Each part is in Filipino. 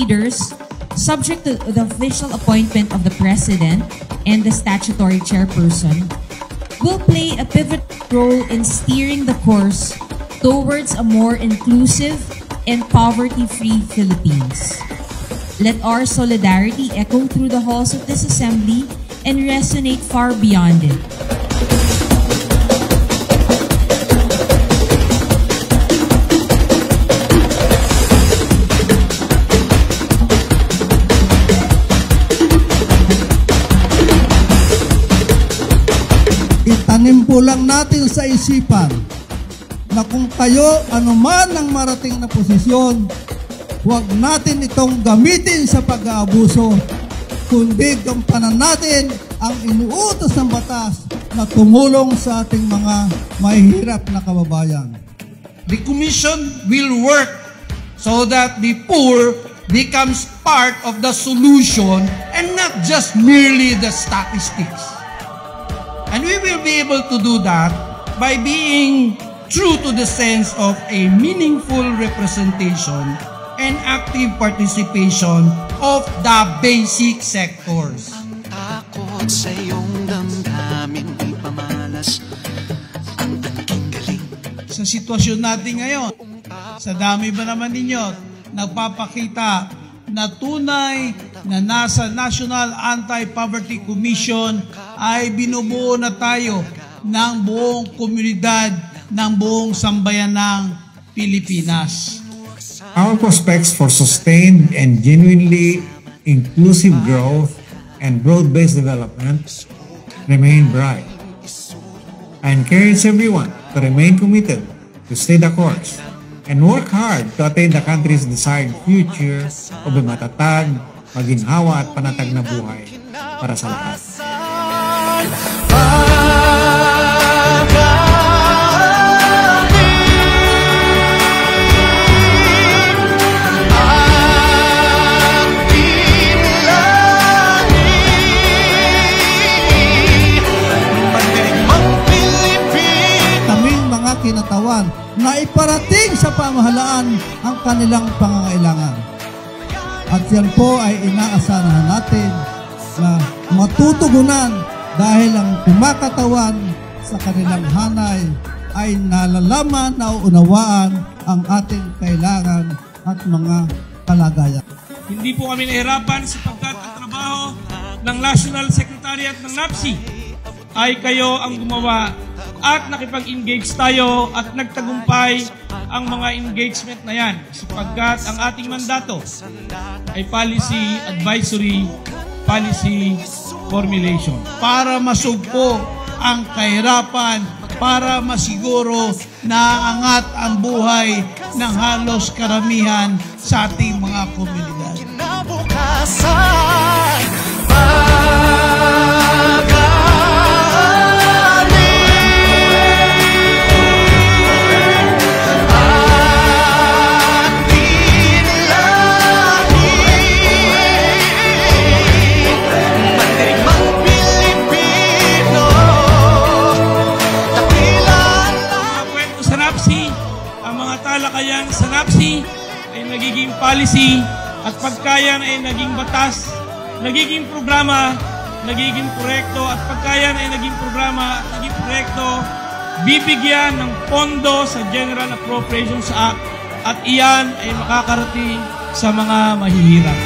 leaders, subject to the official appointment of the President and the statutory chairperson, will play a pivotal role in steering the course towards a more inclusive and poverty-free Philippines. Let our solidarity echo through the halls of this assembly and resonate far beyond it. Itanim po lang natin sa isipan na kung kayo anuman ang marating na posisyon, huwag natin itong gamitin sa pag-aabuso, kundi gampanan natin ang inuutos ng batas na tumulong sa ating mga mahihirap na kababayan. The Commission will work so that the poor becomes part of the solution and not just merely the statistics. And we will be able to do that by being true to the sense of a meaningful representation and active participation of the basic sectors. Ang takot sa iyong damdamin, di pamalas ang tangking galing. Sa sitwasyon natin ngayon, sa dami ba naman ninyo nagpapakita na tunay na nasa National Anti-Poverty Commission ay binubuo na tayo ng buong komunidad, ng buong sambayan ng Pilipinas. Our prospects for sustained and genuinely inclusive growth and broad-based development remain bright. I encourage everyone to remain committed to stay the course and work hard to attain the country's desired future of a matatag, maginhawa at panatag na buhay para sa lahat. Kinatawan na iparating sa pamahalaan ang kanilang pangangailangan. At yan po ay inaasahan natin na matutugunan dahil ang kumakatawan sa kanilang hanay ay nalalaman na uunawaan ang ating kailangan at mga kalagayan. Hindi po kami nahirapan sapagkat ang trabaho ng National Secretariat ng NAPSI ay kayo ang gumawa at nakipag-engage tayo at nagtagumpay ang mga engagement na yan sapagkat ang ating mandato ay policy advisory, policy formulation. Para masugpo ang kahirapan, para masiguro na angat ang buhay ng halos karamihan sa ating mga komunidad. Kinabukasan, talakayan sa NAPSI ay nagiging policy at pagkayan ay naging batas, nagiging programa, nagiging proyekto at pagkayan ay naging programa at naging proyekto, bibigyan ng pondo sa General Appropriations Act at iyan ay makakarating sa mga mahihirap.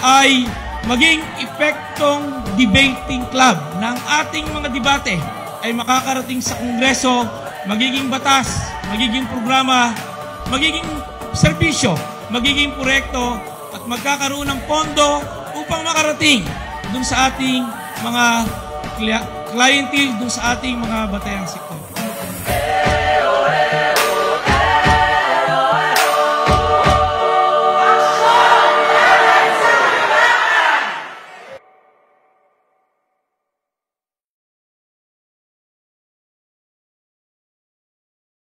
Ay maging epektong debating club ng ating mga debate ay makakarating sa Kongreso, magiging batas, magiging programa, magiging serbisyo, magiging proyekto at magkakaroon ng pondo upang makarating dun sa ating mga clientele, dun sa ating mga batayang sektor.